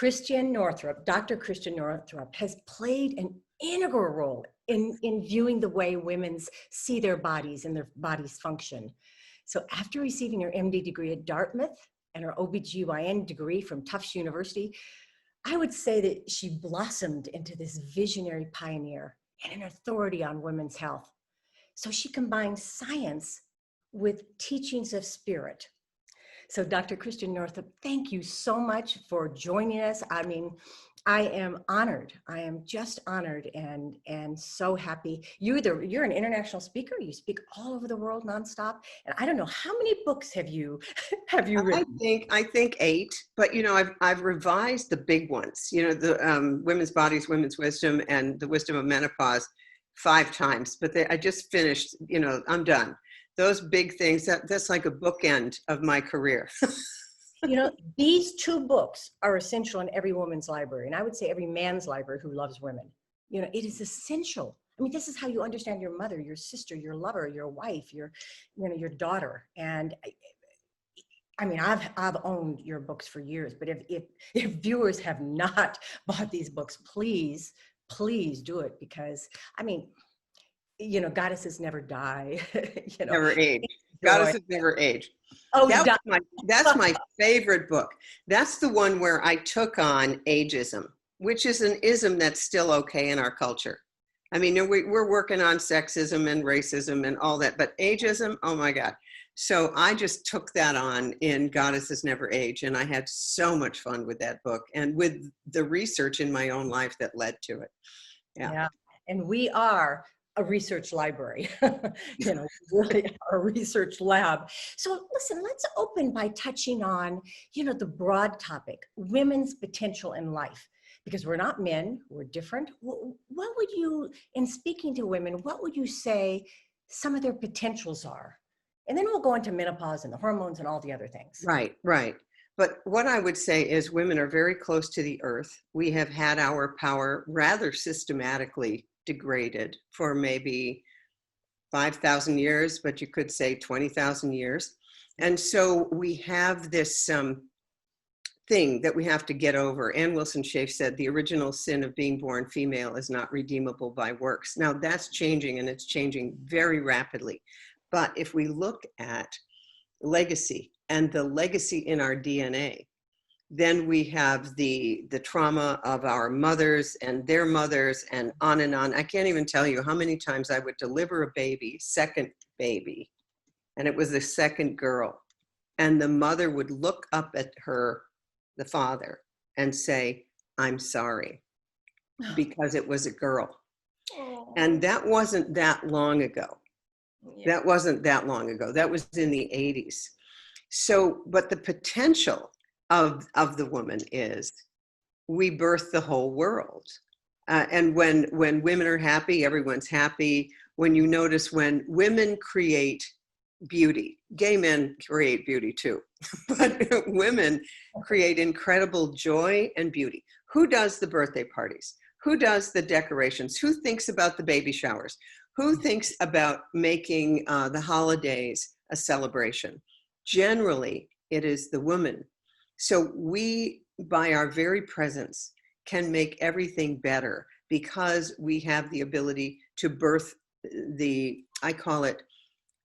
Christiane Northrup, Dr. Christiane Northrup, has played an integral role in viewing the way women see their bodies and their bodies function. So after receiving her MD degree at Dartmouth and her OB-GYN degree from Tufts University, I would say that she blossomed into this visionary pioneer and an authority on women's health. So she combines science with teachings of spirit. So Dr. Christiane Northrup, thank you so much for joining us. I mean, I am honored. I am just honored and so happy. You're an international speaker. You speak all over the world nonstop. And I don't know, how many books have you written? I think 8, but you know, I've revised the big ones, you know, the Women's Bodies, Women's Wisdom, and the Wisdom of Menopause 5 times, but I just finished, you know, I'm done. Those big things, that's like a bookend of my career. You know, these 2 books are essential in every woman's library, and I would say every man's library who loves women. You know, it is essential. I mean, this is how you understand your mother, your sister, your lover, your wife, your daughter. And I mean, I've owned your books for years, but if viewers have not bought these books, please do it, because I mean, you know, goddesses never die. You know, Never age. Goddesses never age. Oh, that's my favorite book. That's the one where I took on ageism, which is an ism that's still okay in our culture. I mean, we're working on sexism and racism and all that, but ageism, oh my God. So I just took that on in Goddesses Never Age, and I had so much fun with that book and with the research in my own life that led to it. Yeah. And we are a research library, you know, really a research lab. So listen, let's open by touching on, you know, the broad topic, women's potential in life, because we're not men, we're different. What would you, in speaking to women, what would you say some of their potentials are? And then we'll go into menopause and the hormones and all the other things. Right. But what I would say is women are very close to the earth. We have had our power rather systematically degraded for maybe 5,000 years, but you could say 20,000 years. And so we have this thing that we have to get over. Ann Wilson Schaef said the original sin of being born female is not redeemable by works. Now that's changing, and it's changing very rapidly. But if we look at legacy and the legacy in our DNA, then we have the trauma of our mothers and their mothers and on and on. I can't even tell you how many times I would deliver a baby, second baby, and it was the second girl. And the mother would look up at the father, and say, "I'm sorry," because it was a girl. And that wasn't that long ago. Yeah. That wasn't that long ago. That was in the 80s. So, but the potential of the woman is we birth the whole world. And when women are happy, everyone's happy. When you notice when women create beauty, gay men create beauty too, but women create incredible joy and beauty. Who does the birthday parties? Who does the decorations? Who thinks about the baby showers? Who thinks about making the holidays a celebration? Generally, it is the woman. So we, by our very presence, can make everything better because we have the ability to birth I call it,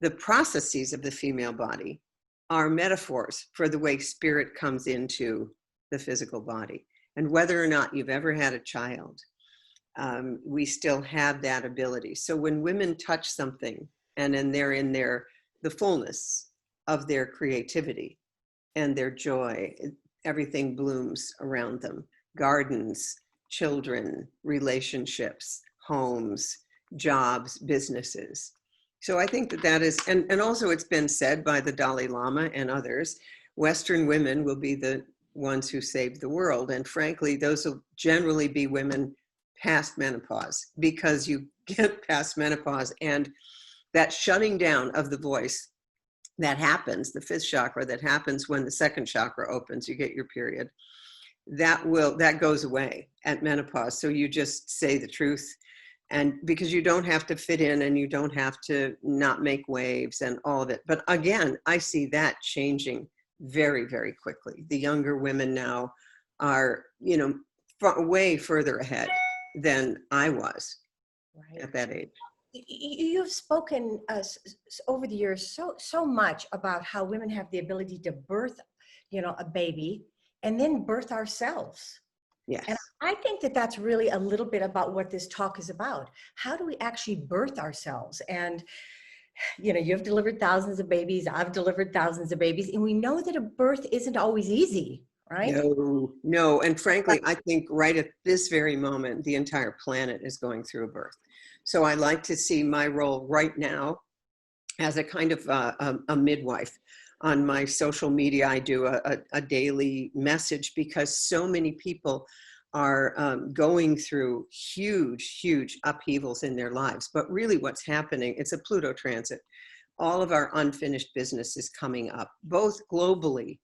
the processes of the female body are metaphors for the way spirit comes into the physical body. And whether or not you've ever had a child, we still have that ability. So when women touch something and then they're in the fullness of their creativity and their joy, everything blooms around them. Gardens, children, relationships, homes, jobs, businesses. So I think that is, and also it's been said by the Dalai Lama and others, Western women will be the ones who save the world. And frankly, those will generally be women past menopause, because you get past menopause and that shutting down of the voice that happens, the fifth chakra that happens when the second chakra opens, you get your period, that goes away at menopause. So you just say the truth, and because you don't have to fit in and you don't have to not make waves and all of it. But again, I see that changing very, very quickly. The younger women now are, way further ahead than I was Right. at that age. You've spoken over the years so much about how women have the ability to birth, a baby and then birth ourselves. Yes. And I think that that's really a little bit about what this talk is about. How do we actually birth ourselves? And, you've delivered thousands of babies. I've delivered thousands of babies. And we know that a birth isn't always easy, right? No. And frankly, I think right at this very moment, the entire planet is going through a birth. So I like to see my role right now as a kind of a midwife. On my social media, I do a daily message because so many people are going through huge upheavals in their lives. But really what's happening, it's a Pluto transit. All of our unfinished business is coming up, both globally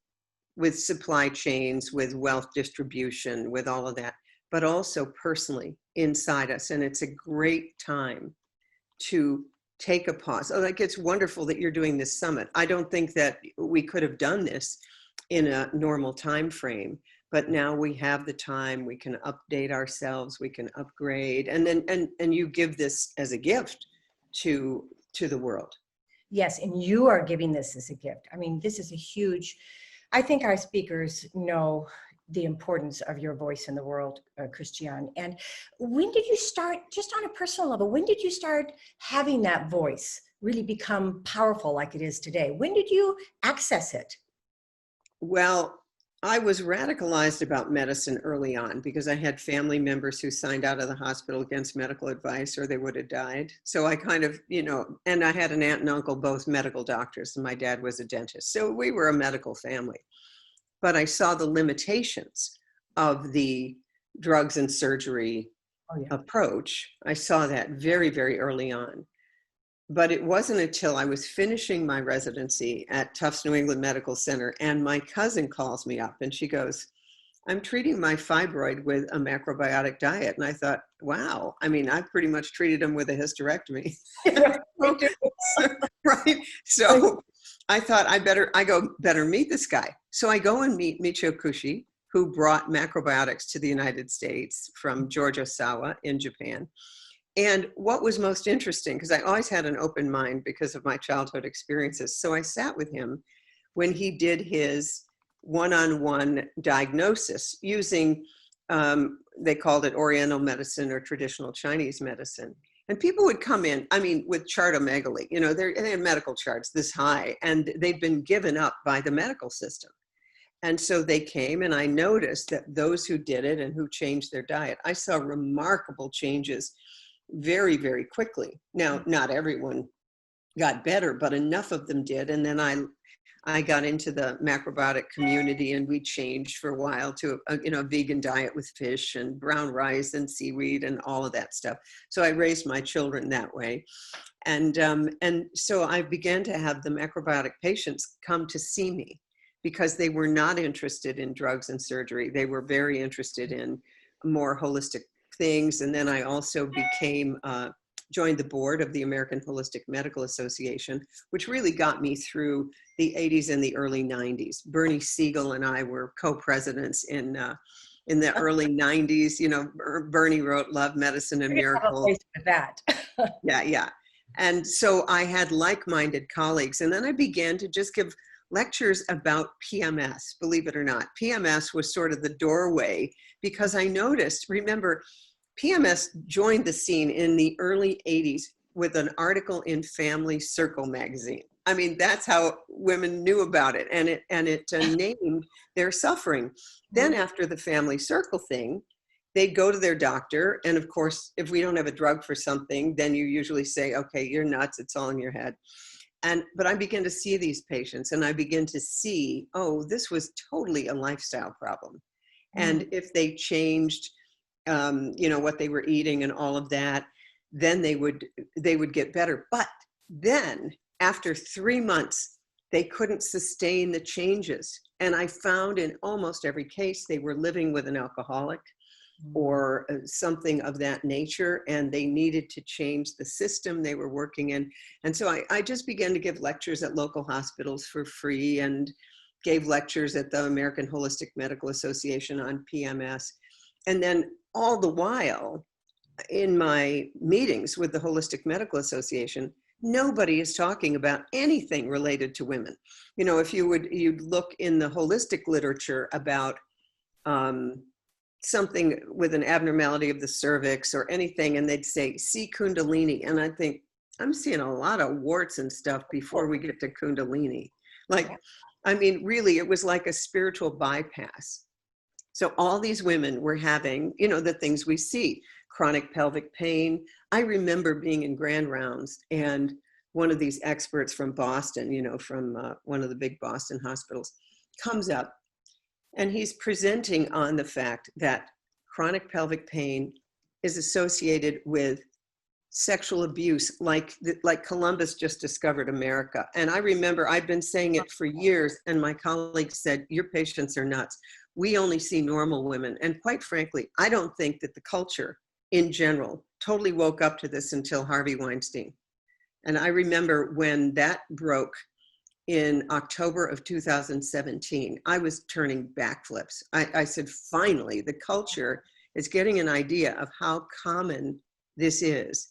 with supply chains, with wealth distribution, with all of that, but also personally inside us. And it's a great time to take a pause. Like, it's wonderful that you're doing this summit. I don't think that we could have done this in a normal time frame, but now we have the time, we can update ourselves, we can upgrade, and then and you give this as a gift to the world. Yes, and you are giving this as a gift. I mean, this is a huge, I think our speakers know the importance of your voice in the world, Christiane. And when did you start, just on a personal level, when did you start having that voice really become powerful like it is today? When did you access it? Well, I was radicalized about medicine early on because I had family members who signed out of the hospital against medical advice or they would have died. So I kind of, and I had an aunt and uncle, both medical doctors, and my dad was a dentist. So we were a medical family. But I saw the limitations of the drugs and surgery approach. I saw that very, very early on. But it wasn't until I was finishing my residency at Tufts New England Medical Center and my cousin calls me up and she goes, I'm treating my fibroid with a macrobiotic diet. And I thought, wow, I mean, I've pretty much treated them with a hysterectomy. Right. So I thought I better meet this guy. So I go and meet Michio Kushi, who brought macrobiotics to the United States from George Osawa in Japan. And what was most interesting, because I always had an open mind because of my childhood experiences. So I sat with him when he did his one-on-one diagnosis using, they called it Oriental medicine or traditional Chinese medicine. And people would come in, I mean, with chartomegaly, they had medical charts this high, and they've been given up by the medical system. And so they came, and I noticed that those who did it and who changed their diet, I saw remarkable changes very, very quickly. Now, not everyone got better, but enough of them did. And then I got into the macrobiotic community, and we changed for a while to a vegan diet with fish and brown rice and seaweed and all of that stuff. So I raised my children that way. And so I began to have the macrobiotic patients come to see me because they were not interested in drugs and surgery. They were very interested in more holistic things. And then I also joined the board of the American Holistic Medical Association, which really got me through the 80s and the early 90s. Bernie Siegel and I were co-presidents in the early 90s. Bernie wrote Love, Medicine, and Miracles. That. Yeah. And so I had like-minded colleagues. And then I began to just give lectures about PMS, believe it or not. PMS was sort of the doorway because I noticed, remember, PMS joined the scene in the early 80s with an article in Family Circle magazine. I mean, that's how women knew about it, and it named their suffering. Then after the Family Circle thing, they'd go to their doctor, and of course, if we don't have a drug for something, then you usually say, okay, you're nuts, it's all in your head. But I began to see these patients, and I began to see, oh, this was totally a lifestyle problem. And if they changed what they were eating and all of that, then they would get better. But then after 3 months, they couldn't sustain the changes. And I found in almost every case, they were living with an alcoholic or something of that nature, and they needed to change the system they were working in. And so I just began to give lectures at local hospitals for free, and gave lectures at the American Holistic Medical Association on PMS. And then all the while in my meetings with the Holistic Medical Association, nobody is talking about anything related to women. You know, if you'd look in the holistic literature about something with an abnormality of the cervix or anything, and they'd say, see Kundalini. And I think, I'm seeing a lot of warts and stuff before we get to Kundalini. Like, I mean, really, it was like a spiritual bypass. So all these women were having, you know, the things we see, chronic pelvic pain. I remember being in grand rounds, and one of these experts from Boston, you know, from one of the big Boston hospitals, comes up, and he's presenting on the fact that chronic pelvic pain is associated with sexual abuse, like Columbus just discovered America. And I remember I'd been saying it for years, and my colleagues said, your patients are nuts. We only see normal women. And quite frankly, I don't think that the culture in general totally woke up to this until Harvey Weinstein. And I remember when that broke in October of 2017, I was turning backflips. I said, finally, the culture is getting an idea of how common this is.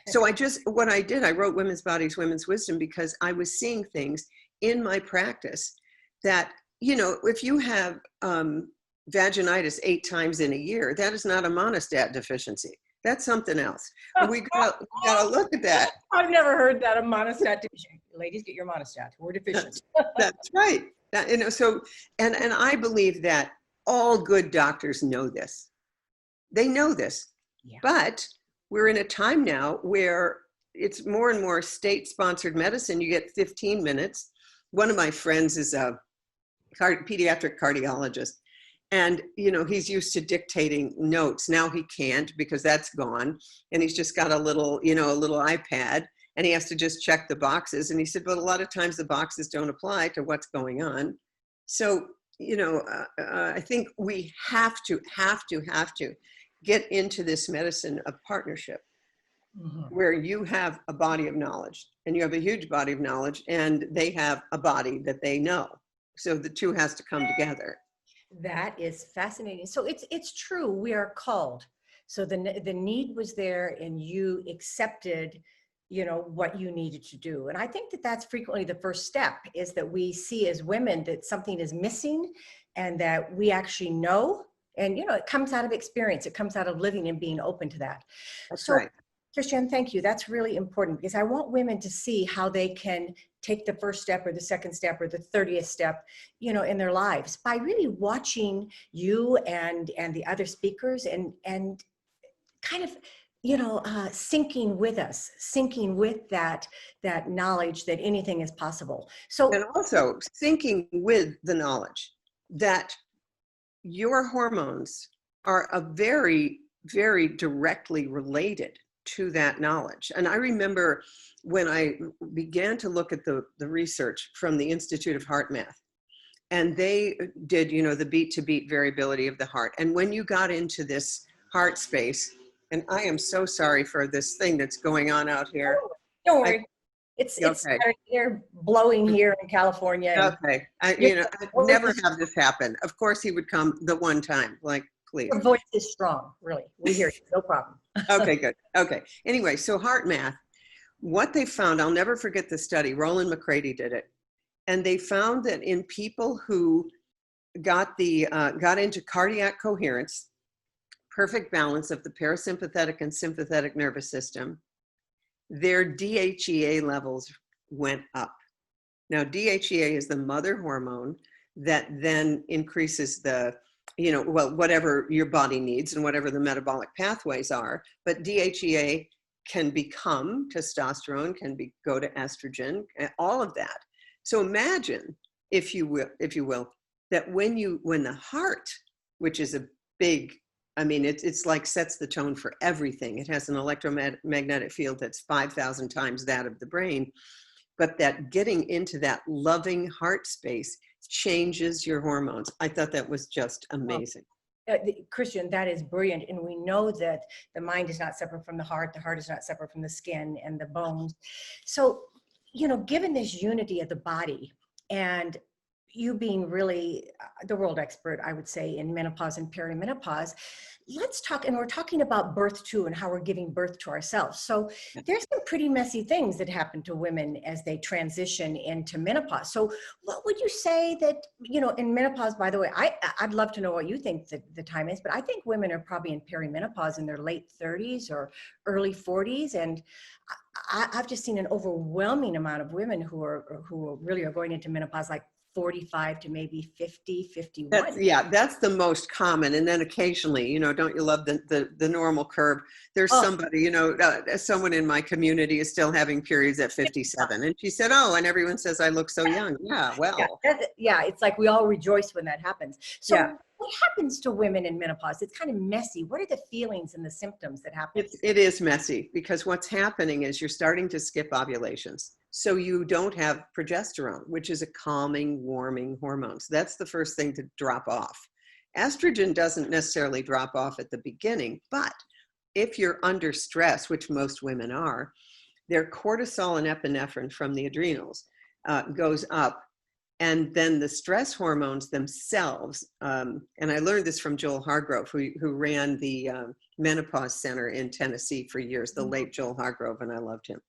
So what I did, I wrote Women's Bodies, Women's Wisdom, because I was seeing things in my practice that, you know, if you have vaginitis 8 times in a year, that is not a monostat deficiency. That's something else. We gotta look at that. I've never heard that, a monostat deficiency. Ladies, get your monostat. We're deficient. That's right. You know, so, and I believe that all good doctors know this. They know this, but we're in a time now where it's more and more state-sponsored medicine. You get 15 minutes. One of my friends is a pediatric cardiologist, and, you know, he's used to dictating notes. Now he can't, because that's gone. And he's just got a little, you know, a little iPad, and he has to just check the boxes. And he said, but a lot of times the boxes don't apply to what's going on. So, you know, I think we have to get into this medicine of partnership, where you have a body of knowledge, and you have a huge body of knowledge, and they have a body that they know. So the two has to come together. That is fascinating. So it's true. We are called. So the need was there, and you accepted, you know, what you needed to do. And I think that that's frequently the first step, is that we see as women that something is missing, and that we actually know. And, you know, it comes out of experience. It comes out of living and being open to that. That's right. Christiane, thank you. That's really important, because I want women to see how they can take the first step or the second step or the 30th step, you know, in their lives, by really watching you and the other speakers, and kind of, you know, syncing with us, syncing with that knowledge that anything is possible. So, and also syncing with the knowledge that your hormones are a very, very directly related to that knowledge. And I remember when I began to look at the research from the Institute of Heart Math, and they did, you know, the beat to beat variability of the heart. And when you got into this heart space, and I am so sorry for this thing that's going on out here. Don't worry. It's okay. They're blowing here in California. Okay. You know, I'd never have this happen. Of course he would come the one time, like, please. Your voice is strong, really. We hear you, no problem. Okay, good. Okay. Anyway, so heart math, what they found, I'll never forget the study, Roland McCready did it. And they found that in people who got into cardiac coherence, perfect balance of the parasympathetic and sympathetic nervous system, their DHEA levels went up. Now, DHEA is the mother hormone that then increases the, you know, well, whatever your body needs and whatever the metabolic pathways are. But DHEA can become testosterone, go to estrogen, all of that. So imagine, if you will, that when the heart, which is a big, I mean, it's like sets the tone for everything. It has an electromagnetic field that's 5,000 times that of the brain, but that getting into that loving heart space changes your hormones. I thought that was just amazing. Christiane, that is brilliant. And we know that the mind is not separate from the heart is not separate from the skin and the bones. So, you know, given this unity of the body, and you being really the world expert, I would say, in menopause and perimenopause, let's talk, and we're talking about birth too, and how we're giving birth to ourselves. So there's some pretty messy things that happen to women as they transition into menopause. So what would you say that, in menopause, by the way, I'd love to know what you think the time is, but I think women are probably in perimenopause in their late 30s or early 40s. And I've just seen an overwhelming amount of women who really are going into menopause, like 45 to maybe 50, 51. That's the most common. And then occasionally, don't you love the normal curve? There's somebody, someone in my community is still having periods at 57. And she said, oh, and everyone says I look so young. Yeah, well. Yeah, it's like we all rejoice when that happens. So yeah. What happens to women in menopause? It's kind of messy. What are the feelings and the symptoms that happen? It is messy, because what's happening is you're starting to skip ovulations. So you don't have progesterone, which is a calming, warming hormone. So that's the first thing to drop off. Estrogen doesn't necessarily drop off at the beginning, but if you're under stress, which most women are, their cortisol and epinephrine from the adrenals goes up. And then the stress hormones themselves, and I learned this from Joel Hargrove, who ran the Menopause Center in Tennessee for years, the late Joel Hargrove, and I loved him.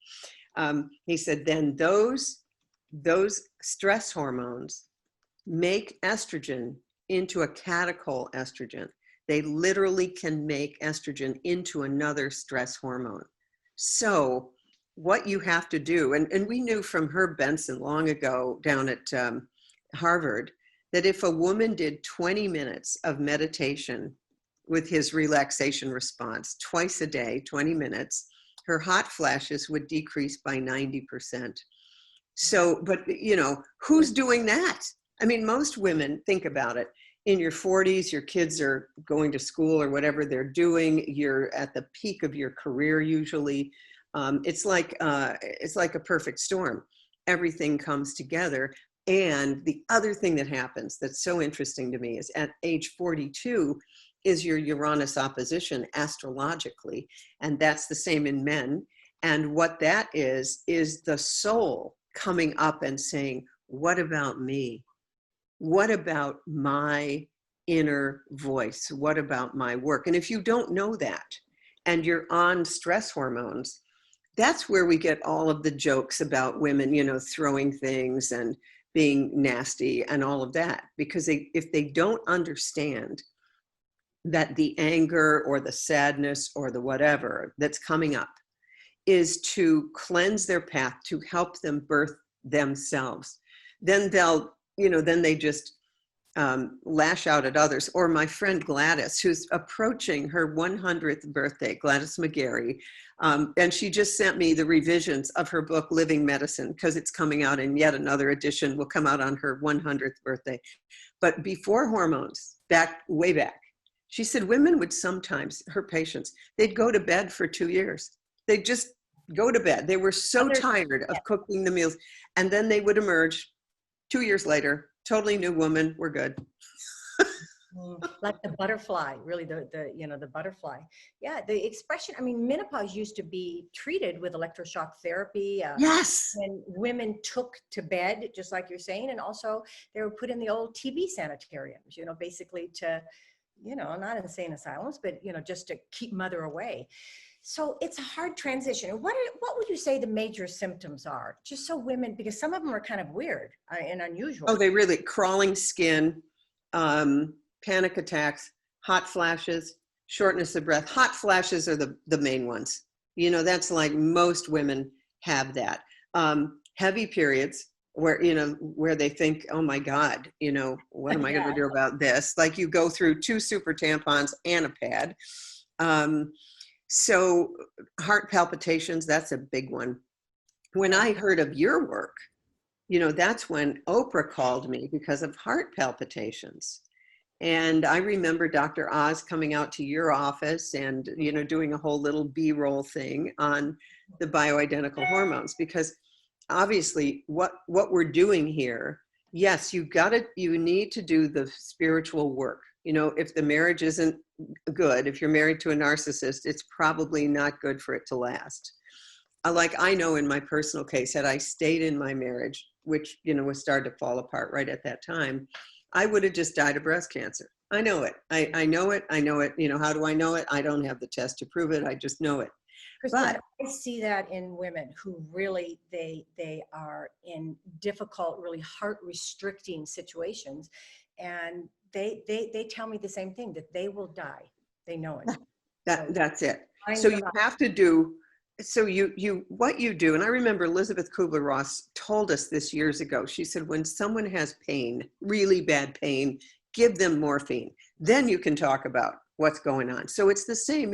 He said, then those stress hormones make estrogen into a catechol estrogen. They literally can make estrogen into another stress hormone. So what you have to do, and we knew from Herb Benson long ago down at Harvard, that if a woman did 20 minutes of meditation with his relaxation response twice a day, 20 minutes, her hot flashes would decrease by 90%. So, but who's doing that? I mean, most women, think about it. In your 40s, your kids are going to school or whatever they're doing. You're at the peak of your career usually. It's like a perfect storm. Everything comes together. And the other thing that happens that's so interesting to me is at age 42 is your Uranus opposition astrologically. And that's the same in men. And what that is the soul coming up and saying, what about me? What about my inner voice? What about my work? And if you don't know that, and you're on stress hormones, that's where we get all of the jokes about women, throwing things and being nasty and all of that. Because if they don't understand that the anger or the sadness or the whatever that's coming up is to cleanse their path, to help them birth themselves, then then they just lash out at others. Or my friend Gladys, who's approaching her 100th birthday, Gladys McGarry, and she just sent me the revisions of her book, Living Medicine, because it's coming out, and yet another edition will come out on her 100th birthday. But before hormones, way back, she said women would sometimes, her patients, they'd go to bed for 2 years. They'd just go to bed. They were so tired of cooking the meals. And then they would emerge 2 years later, totally new woman, we're good. Like the butterfly, really the butterfly. Yeah, the expression, I mean, menopause used to be treated with electroshock therapy. Yes. And women took to bed, just like you're saying. And also they were put in the old TB sanitariums, basically to, not insane asylums, but, just to keep mother away. So it's a hard transition. What would you say the major symptoms are? Just so women, because some of them are kind of weird and unusual. Oh, they really, crawling skin, panic attacks, hot flashes, shortness of breath. Hot flashes are the main ones. That's like most women have that. Heavy periods where they think, oh my God, what am I going to do about this? Like you go through 2 super tampons and a pad. So heart palpitations, that's a big one. When I heard of your work, that's when Oprah called me because of heart palpitations. And I remember Dr. Oz coming out to your office and, doing a whole little B-roll thing on the bioidentical hormones, because obviously what we're doing here, yes, you need to do the spiritual work. If the marriage isn't good, if you're married to a narcissist, it's probably not good for it to last. Like I know in my personal case, had I stayed in my marriage, which, was starting to fall apart right at that time, I would have just died of breast cancer. I know it. I know it. I know it. How do I know it? I don't have the test to prove it. I just know it. Christiane, I see that in women who really, they are in difficult, really heart restricting situations. And they tell me the same thing, that they will die. They know it. That's it. So you have to do, what you do, and I remember Elizabeth Kubler-Ross told us this years ago. She said, when someone has pain, really bad pain, give them morphine. Then you can talk about what's going on. So it's the same,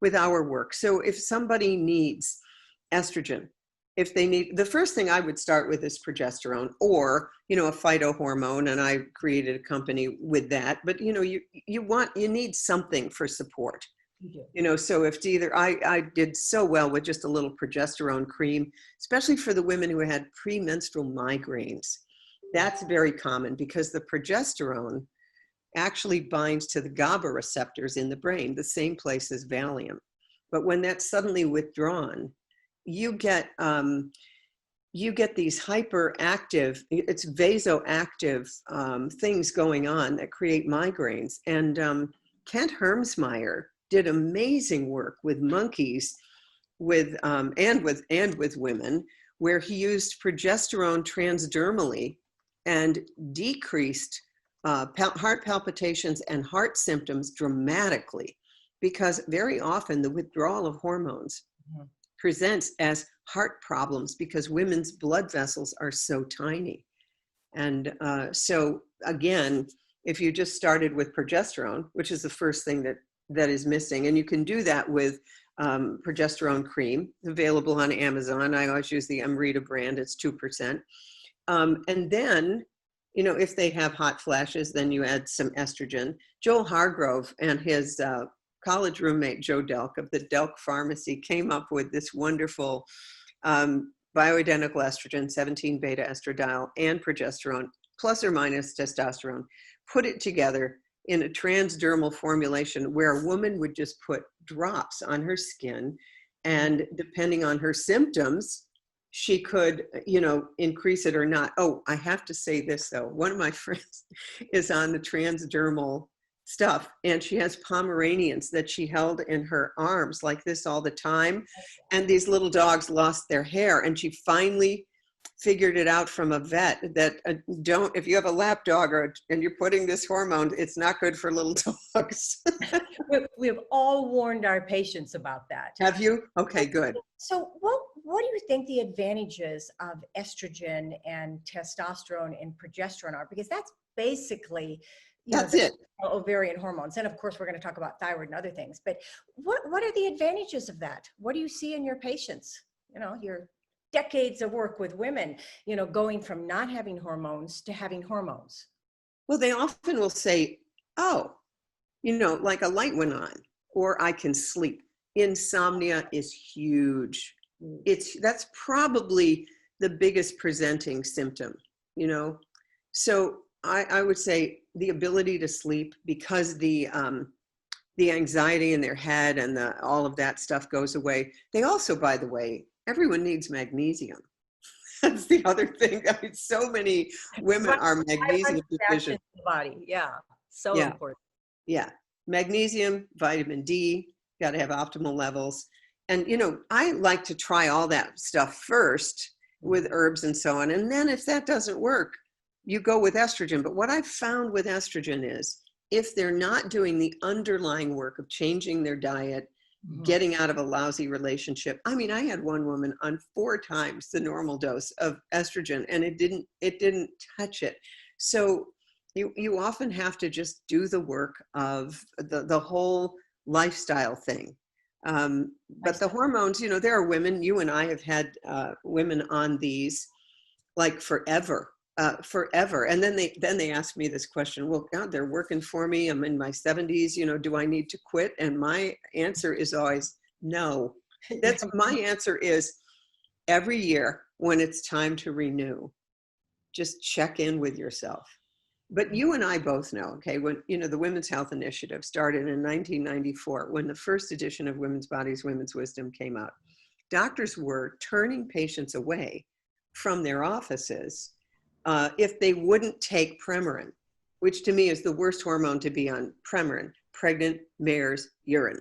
with our work. So if somebody needs estrogen, if they need, the first thing I would start with is progesterone, or, a phytohormone, and I created a company with that. But, you need something for support. So if it's either, I did so well with just a little progesterone cream, especially for the women who had premenstrual migraines. That's very common because the progesterone actually binds to the GABA receptors in the brain, the same place as Valium. But when that's suddenly withdrawn, you get these hyperactive, it's vasoactive things going on that create migraines. And Kent Hermsmeyer did amazing work with monkeys, and with women, where he used progesterone transdermally and decreased heart palpitations and heart symptoms dramatically, because very often the withdrawal of hormones presents as heart problems because women's blood vessels are so tiny. And so again, if you just started with progesterone, which is the first thing that is missing, and you can do that with progesterone cream available on Amazon. I always use the Amrita brand, it's 2%. And then, if they have hot flashes, then you add some estrogen. Joel Hargrove and his college roommate, Joe Delk of the Delk Pharmacy, came up with this wonderful bioidentical estrogen, 17-beta estradiol, and progesterone, plus or minus testosterone, put it together in a transdermal formulation where a woman would just put drops on her skin, and depending on her symptoms, she could, increase it or not. Oh, I have to say this though. One of my friends is on the transdermal stuff, and she has Pomeranians that she held in her arms like this all the time. And these little dogs lost their hair, and she finally figured it out from a vet that if you have a lap dog and you're putting this hormone, it's not good for little dogs. We have all warned our patients about that. Have you? Okay, good. So what do you think the advantages of estrogen and testosterone and progesterone are? Because that's basically, that's it. Ovarian hormones. And of course, we're going to talk about thyroid and other things. But what are the advantages of that? What do you see in your patients? Your decades of work with women, going from not having hormones to having hormones. Well, they often will say, oh, like a light went on, or I can sleep. Insomnia is huge. That's probably the biggest presenting symptom, So I would say the ability to sleep, because the anxiety in their head and all of that stuff goes away. They also, by the way, everyone needs magnesium. That's the other thing. I mean, so many women are magnesium deficient. The body, yeah, so important. Yeah, magnesium, vitamin D, got to have optimal levels. And I like to try all that stuff first with herbs and so on. And then if that doesn't work, you go with estrogen. But what I've found with estrogen is, if they're not doing the underlying work of changing their diet, getting out of a lousy relationship. I mean, I had one woman on 4 times the normal dose of estrogen, and it didn't touch it. So you often have to just do the work of the whole lifestyle thing. But the hormones, there are women, you and I have had women on these like forever. And then they ask me this question, well, God, they're working for me. I'm in my 70s, do I need to quit? And my answer is always no. My answer is, every year when it's time to renew, just check in with yourself. But you and I both know, okay, when, the Women's Health Initiative started in 1994, when the first edition of Women's Bodies, Women's Wisdom came out, doctors were turning patients away from their offices if they wouldn't take Premarin, which to me is the worst hormone to be on, Premarin, pregnant mare's urine.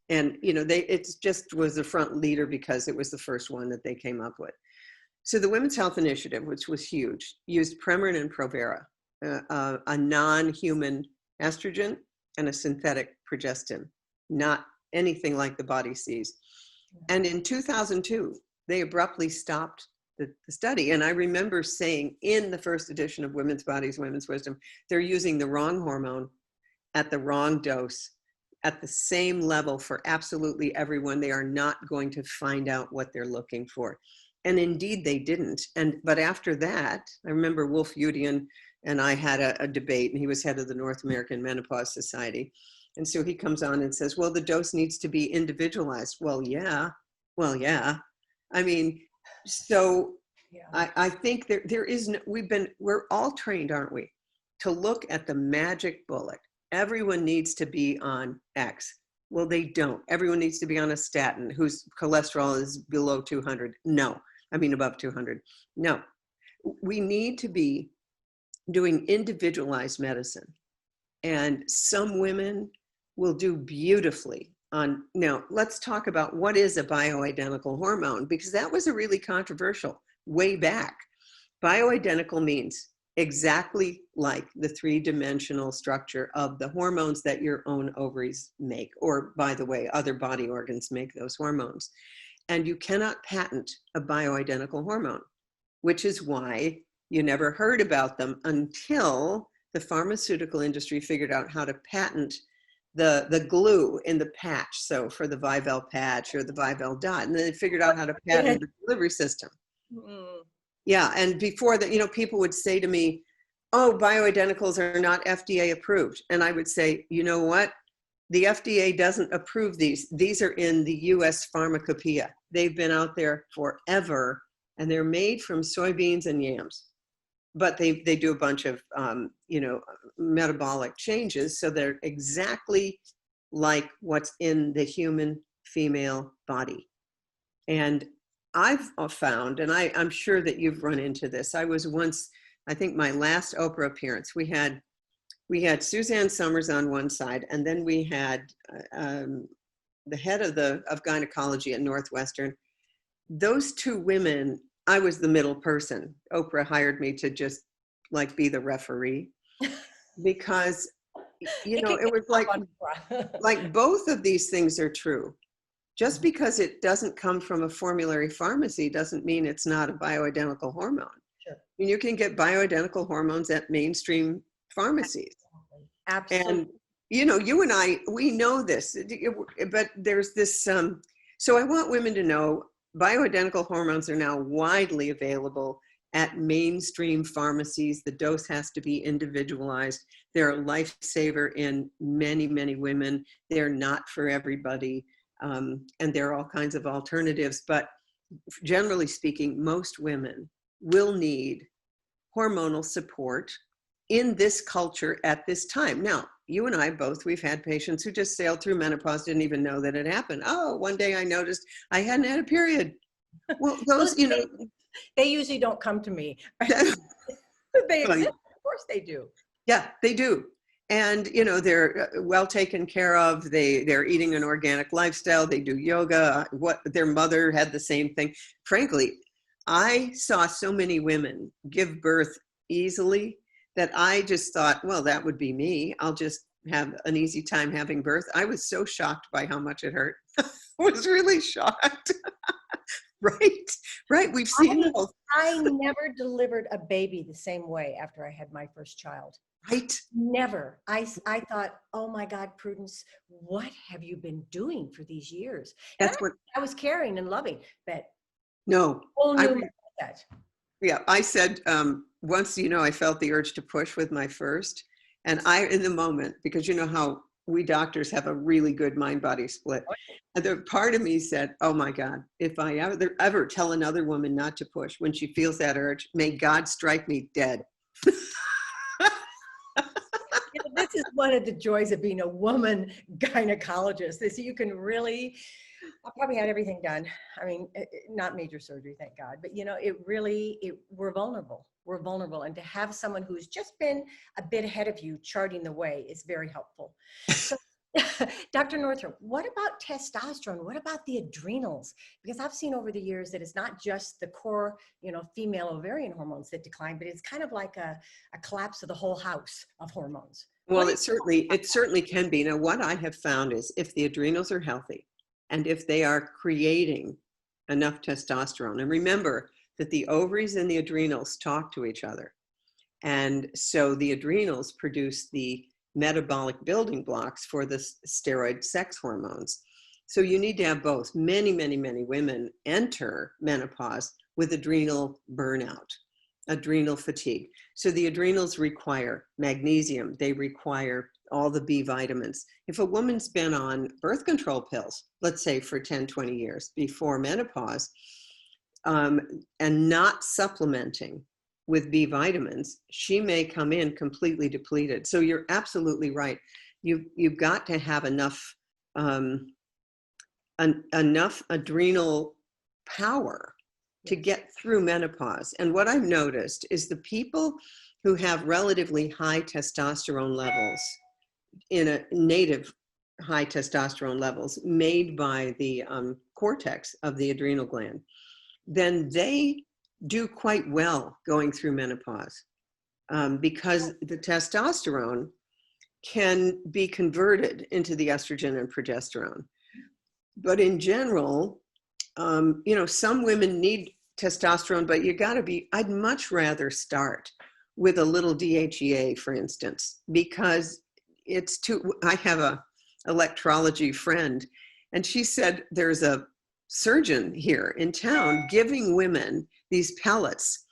And, you know, it just was the front leader because it was the first one that they came up with. So the Women's Health Initiative, which was huge, used Premarin and Provera, a non-human estrogen and a synthetic progestin, not anything like the body sees. And in 2002, they abruptly stopped the study. And I remember saying in the first edition of Women's Bodies, Women's Wisdom, they're using the wrong hormone at the wrong dose at the same level for absolutely everyone. They are not going to find out what they're looking for. And indeed they didn't. But after that, I remember Wolf Udian and I had a debate, and he was head of the North American Menopause Society. And so he comes on and says, well, the dose needs to be individualized. Well, yeah. I mean, so yeah. I think there is no, we're all trained, aren't we, to look at the magic bullet. Everyone needs to be on X. Well, they don't. Everyone needs to be on a statin whose cholesterol is below 200. No, I mean above 200. No, we need to be doing individualized medicine. And some women will do beautifully on, now let's talk about what is a bioidentical hormone, because that was a really controversial way back. Bioidentical means exactly like the three-dimensional structure of the hormones that your own ovaries make, or by the way, other body organs make those hormones. And you cannot patent a bioidentical hormone, which is why you never heard about them until the pharmaceutical industry figured out how to patent the glue in the patch. So for the Vivel patch or the Vivel dot, and then they figured out how to patent the delivery system. Yeah, and before that, you know, people would say to me, oh, bioidenticals are not FDA approved. And I would say, you know what? The FDA doesn't approve these. These are in the US Pharmacopoeia. They've been out there forever, and they're made from soybeans and yams. But they do a bunch of, you know, metabolic changes. So they're exactly like what's in the human female body. And I've found, and I'm sure that you've run into this. I was once, I think my last Oprah appearance, we had Suzanne Summers on one side, and then we had the head of gynecology at Northwestern. Those two women, I was the middle person. Oprah hired me to just like be the referee because, you know, it was like both of these things are true. Just because it doesn't come from a formulary pharmacy doesn't mean it's not a bioidentical hormone. Sure. I mean, you can get bioidentical hormones at mainstream pharmacies. Absolutely. And, you know, you and I, we know this, but there's this, so I want women to know bioidentical hormones are now widely available at mainstream pharmacies. The dose has to be individualized. They're a lifesaver in many, many women. They're not for everybody. And there are all kinds of alternatives, but generally speaking, most women will need hormonal support in this culture at this time. Now, you and I both, we've had patients who just sailed through menopause, didn't even know that it happened. Oh, one day I noticed I hadn't had a period. Well, those, you know. They usually don't come to me. They exist, of course they do. Yeah, they do. And, you know, they're well taken care of. They're eating an organic lifestyle. They do yoga. Their mother had the same thing. Frankly, I saw so many women give birth easily that I just thought, well, that would be me. I'll just have an easy time having birth. I was so shocked by how much it hurt. I was really shocked. Right. We've seen those. I never delivered a baby the same way after I had my first child. Right. Never. I thought, oh my God, Prudence, what have you been doing for these years? That's what I was caring and loving, but no. That. Yeah, I said once, you know, I felt the urge to push with my first, and in the moment, because you know how we doctors have a really good mind-body split. And the part of me said, oh my God, if I ever tell another woman not to push when she feels that urge, may God strike me dead. This is one of the joys of being a woman gynecologist, is you can really I probably had everything done. I mean, not major surgery, thank God, but you know, we're vulnerable. We're vulnerable. And to have someone who's just been a bit ahead of you charting the way is very helpful. So Dr. Northrup, what about testosterone? What about the adrenals? Because I've seen over the years that it's not just the core, you know, female ovarian hormones that decline, but it's kind of like a collapse of the whole house of hormones. Well, it certainly can be. Now, what I have found is if the adrenals are healthy and if they are creating enough testosterone, and remember that the ovaries and the adrenals talk to each other. And so the adrenals produce the metabolic building blocks for the steroid sex hormones. So you need to have both. Many, many, many women enter menopause with adrenal burnout, adrenal fatigue. So the adrenals require magnesium. They require all the B vitamins. If a woman's been on birth control pills, let's say for 10, 20 years before menopause, and not supplementing with B vitamins, she may come in completely depleted. So you're absolutely right. You've got to have enough enough adrenal power to get through menopause. And what I've noticed is the people who have relatively high testosterone levels, in a native high testosterone levels made by the cortex of the adrenal gland, then they do quite well going through menopause, because the testosterone can be converted into the estrogen and progesterone. But in general, you know, some women need testosterone, but you got to be, I'd much rather start with a little DHEA, for instance, because it's too, I have a electrology friend, and she said there's a surgeon here in town giving women these pellets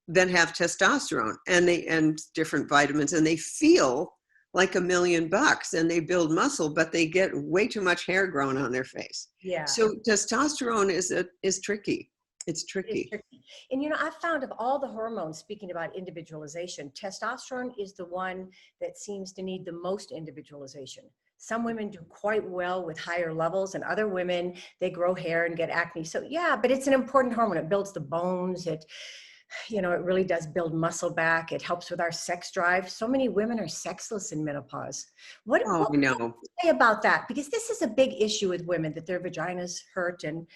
that have testosterone and different vitamins, and they feel like $1 million and they build muscle, but they get way too much hair growing on their face. Yeah. So testosterone is tricky. It's tricky. And you know, I've found of all the hormones, speaking about individualization, testosterone is the one that seems to need the most individualization. Some women do quite well with higher levels, and other women, they grow hair and get acne. So yeah, but it's an important hormone. It builds the bones. It, you know, it really does build muscle back. It helps with our sex drive. So many women are sexless in menopause. What I know. would you say about that? Because this is a big issue with women, that their vaginas hurt. And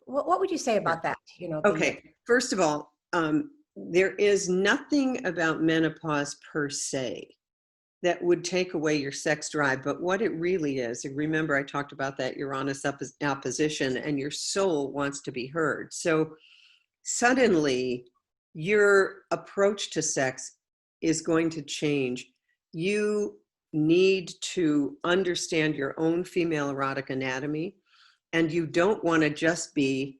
what would you say about that? You know, Okay, first of all, there is nothing about menopause per se that would take away your sex drive, but what it really is, and remember I talked about that Uranus opposition, and your soul wants to be heard. So suddenly your approach to sex is going to change. You need to understand your own female erotic anatomy, and you don't want to just be,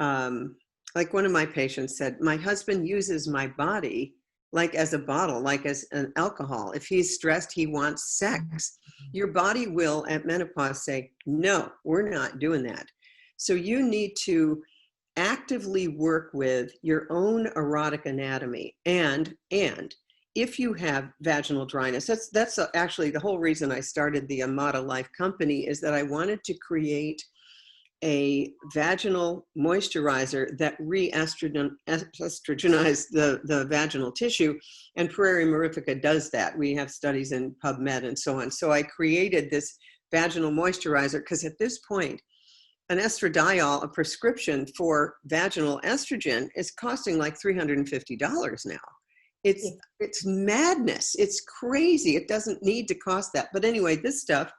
like one of my patients said, my husband uses my body like as a bottle, like as an alcohol. If he's stressed, he wants sex. Your body will at menopause say, no, we're not doing that. So you need to actively work with your own erotic anatomy. And if you have vaginal dryness, that's actually the whole reason I started the Amata Life company, is that I wanted to create a vaginal moisturizer that re-estrogenized the vaginal tissue, and Prairie Mirifica does that. We have studies in PubMed and so on. So I created this vaginal moisturizer because at this point, an estradiol, a prescription for vaginal estrogen, is costing like $350 now. It's madness. It's crazy. It doesn't need to cost that. But anyway, this stuff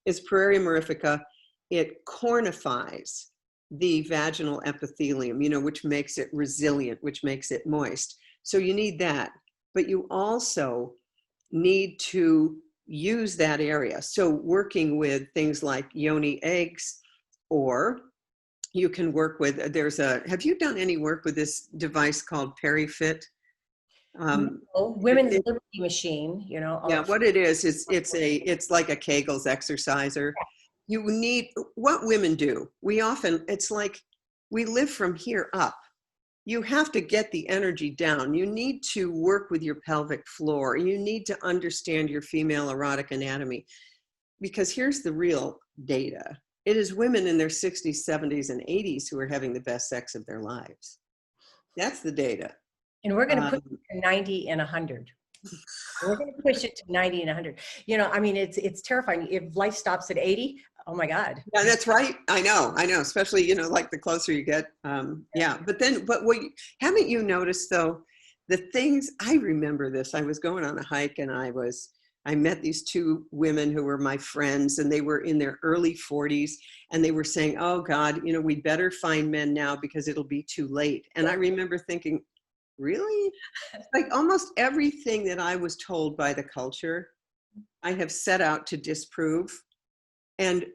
is Prairie Mirifica. It cornifies the vaginal epithelium, you know, which makes it resilient, which makes it moist. So you need that, but you also need to use that area. So working with things like yoni eggs, or you can work with, have you done any work with this device called PeriFit? Women's Liberty Machine, you know. Yeah, what it is it's like a Kegel's exerciser. You need, what women do, it's like we live from here up. You have to get the energy down. You need to work with your pelvic floor. You need to understand your female erotic anatomy, because here's the real data. it is women in their 60s, 70s, and 80s who are having the best sex of their lives. That's the data. And we're going to put it to 90 and 100. We're going to push it to 90 and 100. You know, I mean, it's terrifying. If life stops at 80, oh my God. Yeah, that's right. I know. Especially, you know, like the closer you get. Yeah. But haven't you noticed though, the things, I remember this, I was going on a hike and I met these two women who were my friends, and they were in their early 40s, and they were saying, oh God, you know, we better find men now because it'll be too late. And I remember thinking, really? Like almost everything that I was told by the culture, I have set out to disprove, and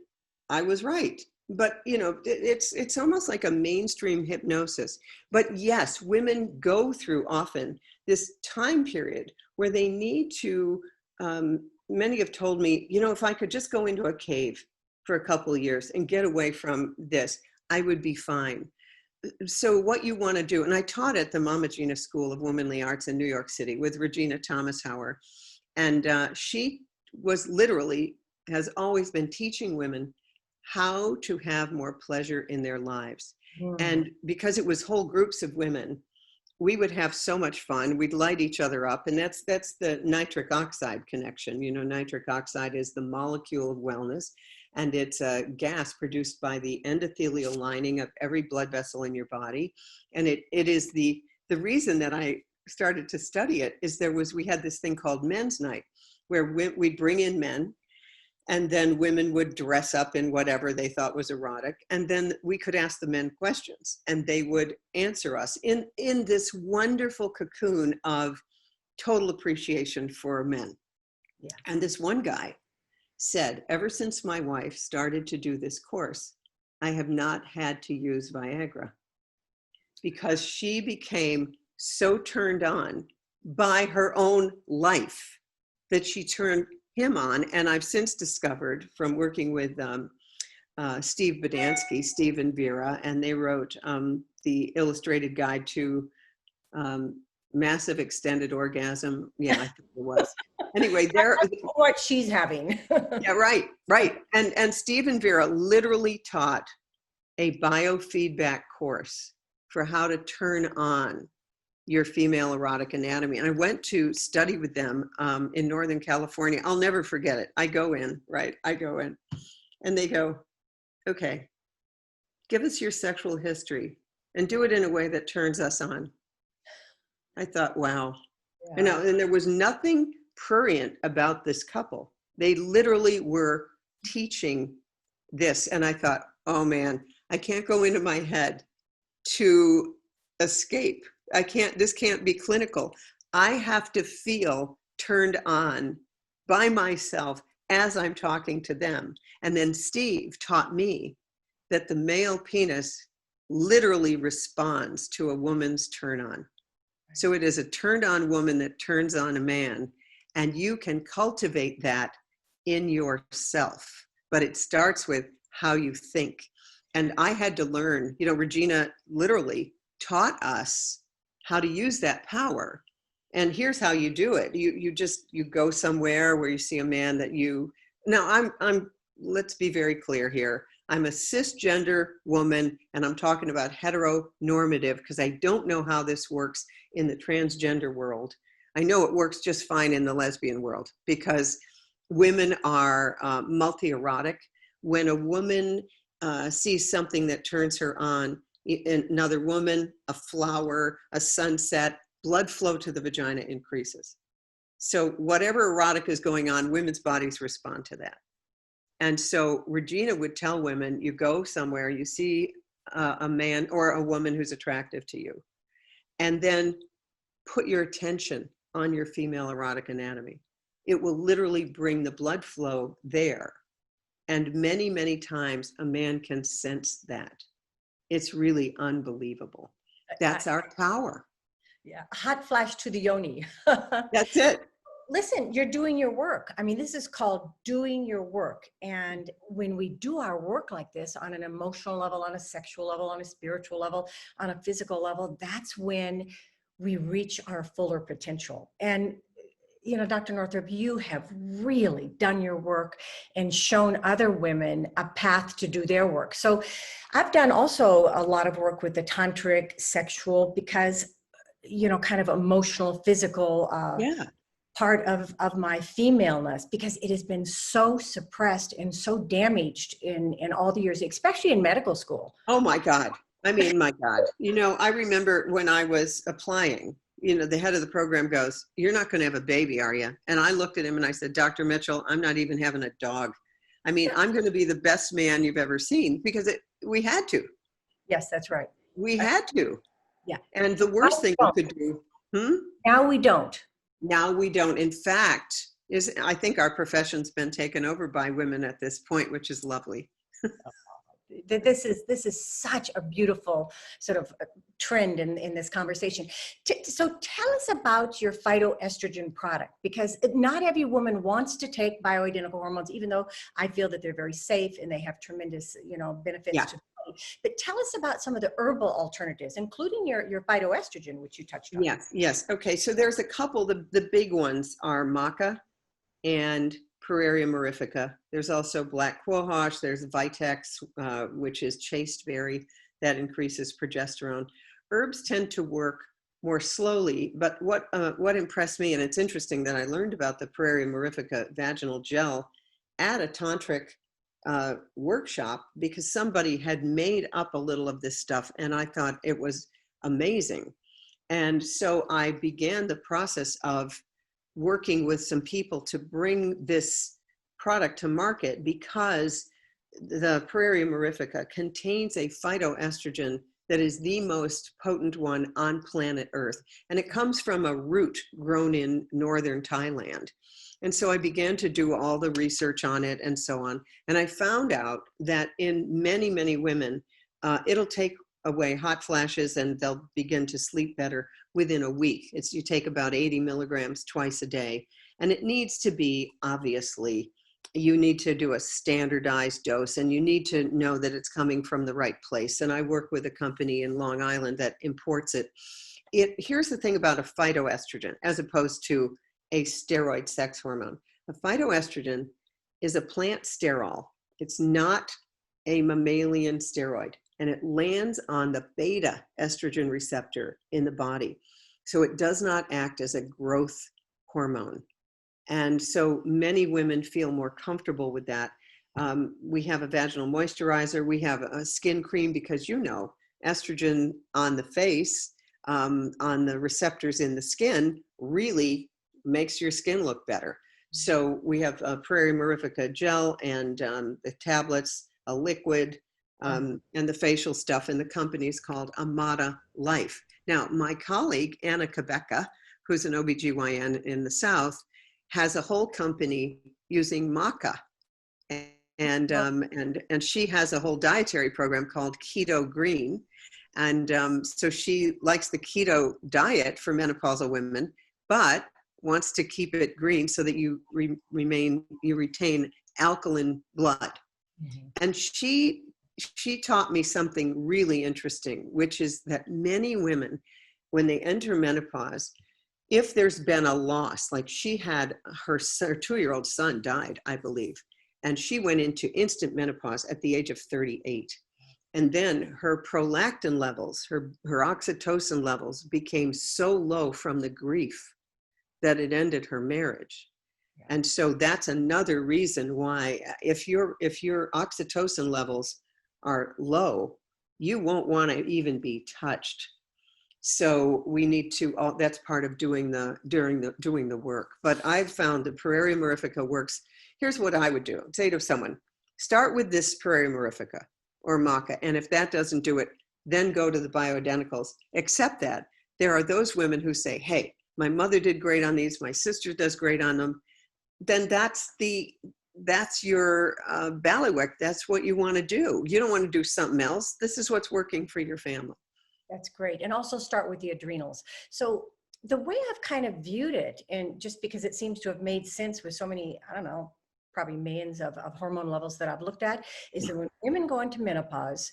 I was right. But you know, it's almost like a mainstream hypnosis. But yes, women go through often this time period where they need to, many have told me, you know, if I could just go into a cave for a couple of years and get away from this, I would be fine. So what you want to do, and I taught at the Mama Gina School of Womanly Arts in New York City with Regina Thomas Hauer, and she was literally, has always been teaching women how to have more pleasure in their lives. And because it was whole groups of women, we would have so much fun. We'd light each other up. And that's the nitric oxide connection. You know, nitric oxide is the molecule of wellness. And it's a gas produced by the endothelial lining of every blood vessel in your body. And it is the reason that I started to study it is we had this thing called Men's Night, where we'd bring in men, and then women would dress up in whatever they thought was erotic. And then we could ask the men questions, and they would answer us in this wonderful cocoon of total appreciation for men. Yeah. And this one guy said, ever since my wife started to do this course, I have not had to use Viagra, because she became so turned on by her own life that she turned him on. And I've since discovered from working with Steve Bodansky, Steve and Vera, and they wrote the illustrated guide to massive extended orgasm. Yeah, I think it was. Anyway, there. What she's having. Yeah, right. And Steve and Vera literally taught a biofeedback course for how to turn on your female erotic anatomy. And I went to study with them in Northern California. I'll never forget it. I go in, and they go, okay, give us your sexual history and do it in a way that turns us on. I thought, wow. Yeah. You know, and there was nothing prurient about this couple. They literally were teaching this. And I thought, oh man, I can't go into my head to escape. This can't be clinical. I have to feel turned on by myself as I'm talking to them. And then Steve taught me that the male penis literally responds to a woman's turn on. So it is a turned on woman that turns on a man, and you can cultivate that in yourself. But it starts with how you think. And I had to learn, you know, Regina literally taught us how to use that power. And here's how you do it. You go somewhere where you see a man that now let's be very clear here. I'm a cisgender woman, and I'm talking about heteronormative because I don't know how this works in the transgender world. I know it works just fine in the lesbian world because women are multi-erotic. When a woman sees something that turns her on, another woman, a flower, a sunset, blood flow to the vagina increases. So whatever erotic is going on, women's bodies respond to that. And so Regina would tell women, you go somewhere, you see a man or a woman who's attractive to you, and then put your attention on your female erotic anatomy. It will literally bring the blood flow there. And many, many times a man can sense that. It's really unbelievable. That's our power. Yeah, hot flash to the yoni. That's it. Listen, you're doing your work. I mean, this is called doing your work. And when we do our work like this on an emotional level, on a sexual level, on a spiritual level, on a physical level, that's when we reach our fuller potential. And you know, Dr. Northrup, you have really done your work and shown other women a path to do their work. So I've done also a lot of work with the tantric sexual because, you know, kind of emotional, physical Yeah. part of my femaleness, because it has been so suppressed and so damaged in all the years, especially in medical school. Oh my God. I mean, my God. You know, I remember when I was applying, you know, the head of the program goes, "You're not going to have a baby, are you?" And I looked at him and I said, "Dr. Mitchell, I'm not even having a dog. I mean, I'm going to be the best man you've ever seen," because we had to. Yes, that's right. We had to. Yeah. And the Now worst we thing you don't. could do, hmm? Now we don't. Now we don't. In fact, I think our profession's been taken over by women at this point, which is lovely. This is such a beautiful sort of trend in this conversation. So tell us about your phytoestrogen product, because not every woman wants to take bioidentical hormones, even though I feel that they're very safe and they have tremendous, you know, benefits Yeah. to the body. But tell us about some of the herbal alternatives, including your phytoestrogen, which you touched on. Yes. Yes. Okay. So there's a couple. The big ones are maca and Praeria mirifica. There's also black quahash. There's Vitex, which is chasteberry that increases progesterone. Herbs tend to work more slowly, but what impressed me, and it's interesting that I learned about the Praeria mirifica vaginal gel at a tantric workshop because somebody had made up a little of this stuff, and I thought it was amazing. And so I began the process of working with some people to bring this product to market because the Praeria mirifica contains a phytoestrogen that is the most potent one on planet Earth. And it comes from a root grown in northern Thailand. And so I began to do all the research on it and so on. And I found out that in many, many women, it'll take away hot flashes and they'll begin to sleep better within a week. You take about 80 milligrams twice a day. And it needs to be, obviously, you need to do a standardized dose and you need to know that it's coming from the right place. And I work with a company in Long Island that imports it. Here's the thing about a phytoestrogen, as opposed to a steroid sex hormone. A phytoestrogen is a plant sterol. It's not a mammalian steroid, and it lands on the beta estrogen receptor in the body. So it does not act as a growth hormone. And so many women feel more comfortable with that. We have a vaginal moisturizer. We have a skin cream because, you know, estrogen on the face, on the receptors in the skin really makes your skin look better. So we have a Praeria mirifica gel and the tablets, a liquid, and the facial stuff, and the company is called Amata Life. Now, my colleague, Anna Quebeca, who's an OB-GYN in the South, has a whole company using maca. And she has a whole dietary program called Keto Green. And so she likes the keto diet for menopausal women, but wants to keep it green so that you retain alkaline blood. Mm-hmm. And she taught me something really interesting, which is that many women, when they enter menopause, if there's been a loss, like she had her 2-year-old son died, I believe, and she went into instant menopause at the age of 38. And then her prolactin levels, her oxytocin levels became so low from the grief that it ended her marriage. Yeah. And so that's another reason why if your oxytocin levels are low, you won't want to even be touched. So we need to, that's part of doing the work. But I've found that Praeria mirifica works. Here's what I would do. Say to someone, start with this Praeria mirifica or maca. And if that doesn't do it, then go to the bioidenticals. Except that there are those women who say, hey, my mother did great on these, my sister does great on them. Then that's your bailiwick. That's what you want to do. You don't want to do something else. This is what's working for your family. That's great. And also start with the adrenals. So the way I've kind of viewed it, and just because it seems to have made sense with so many, I don't know, probably millions of hormone levels that I've looked at, is that when women go into menopause,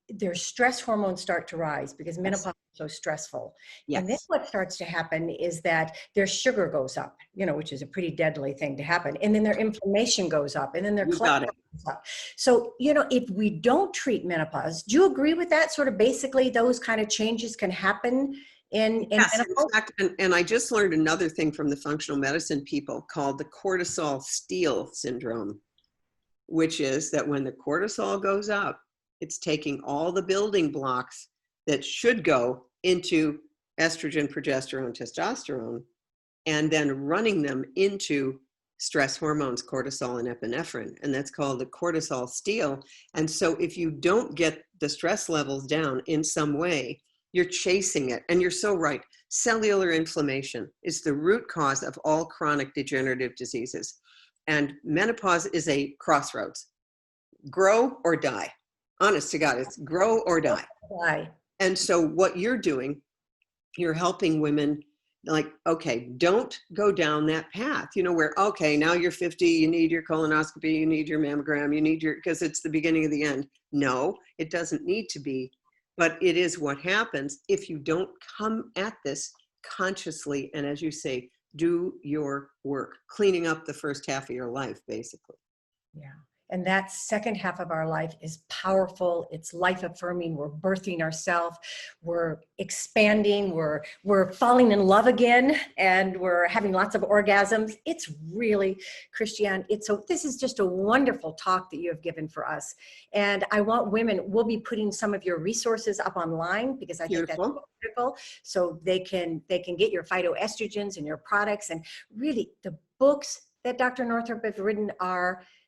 their stress hormones start to rise because menopause is so stressful. And then Yes. what starts to happen is that their sugar goes up, which is a pretty deadly thing to happen. And then their inflammation goes up, and then their You cholesterol got it. goes up. So, if we don't treat menopause, do you agree with that? Sort of basically those kind of changes can happen in Yes, in menopause? fact, and I just learned another thing from the functional medicine people called the cortisol steal syndrome, which is that when the cortisol goes up, it's taking all the building blocks that should go into estrogen, progesterone, testosterone, and then running them into stress hormones, cortisol and epinephrine. And that's called the cortisol steal. And so if you don't get the stress levels down in some way, you're chasing it. And you're so right. Cellular inflammation is the root cause of all chronic degenerative diseases. And menopause is a crossroads. Grow or die. Honest to God, it's grow or die. Why? And so what you're doing, you're helping women like, okay, don't go down that path, where, okay, now you're 50, you need your colonoscopy, you need your mammogram, because it's the beginning of the end. No, it doesn't need to be, but it is what happens if you don't come at this consciously. And as you say, do your work, cleaning up the first half of your life, basically. Yeah. And that second half of our life is powerful. It's life affirming. We're birthing ourselves. We're expanding. We're falling in love again, and we're having lots of orgasms. It's really, Christiane, this is just a wonderful talk that you have given for us. And I want women, we'll be putting some of your resources up online because I think that's Beautiful. critical. So they can get your phytoestrogens and your products, and really the books that Dr. Northrup has written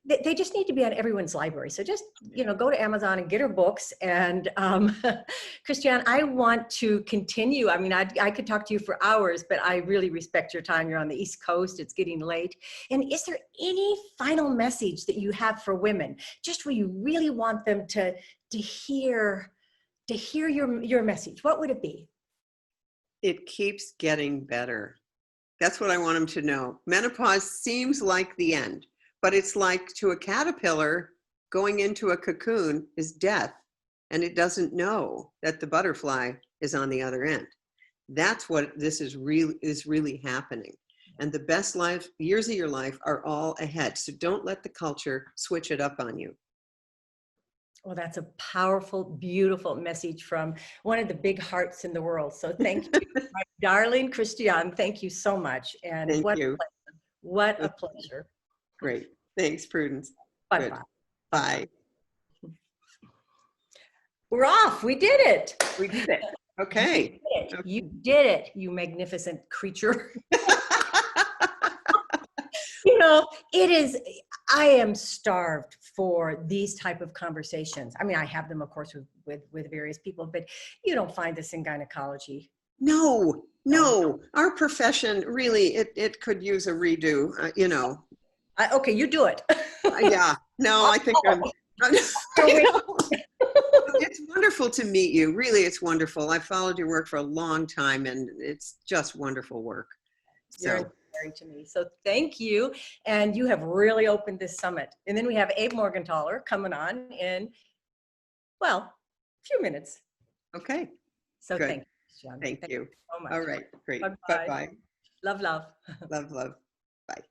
they just need to be on everyone's library. So just, go to Amazon and get her books. And Christiane, I want to continue. I mean, I could talk to you for hours, but I really respect your time. You're on the East Coast. It's getting late. And is there any final message that you have for women, just where you really want them to hear your message? What would it be? It keeps getting better. That's what I want them to know. Menopause seems like the end, but it's like to a caterpillar going into a cocoon is death, and it doesn't know that the butterfly is on the other end. That's what this is really happening. And the best years of your life are all ahead. So don't let the culture switch it up on you. Well, that's a powerful, beautiful message from one of the big hearts in the world. So thank you, my darling Christiane. Thank you so much. And Thank what you. a pleasure. What a pleasure. Great. Thanks, Prudence. Bye-bye. Good. Bye. We're off. We did it. We did it. Okay. You did it, you magnificent creature. It is, I am starved for these type of conversations. I mean, I have them, of course, with various people, but you don't find this in gynecology. No. Our profession really, it could use a redo, Okay, you do it. Yeah. No, I think it's wonderful to meet you. Really, it's wonderful. I've followed your work for a long time, and it's just wonderful work. You're inspiring to me. So thank you. And you have really opened this summit. And then we have Abe Morgenthaler coming on in, well, a few minutes. Okay. So Good. thank you, John. Thank you So much. All right. Great. Bye-bye. Bye-bye. Love. Love. Bye.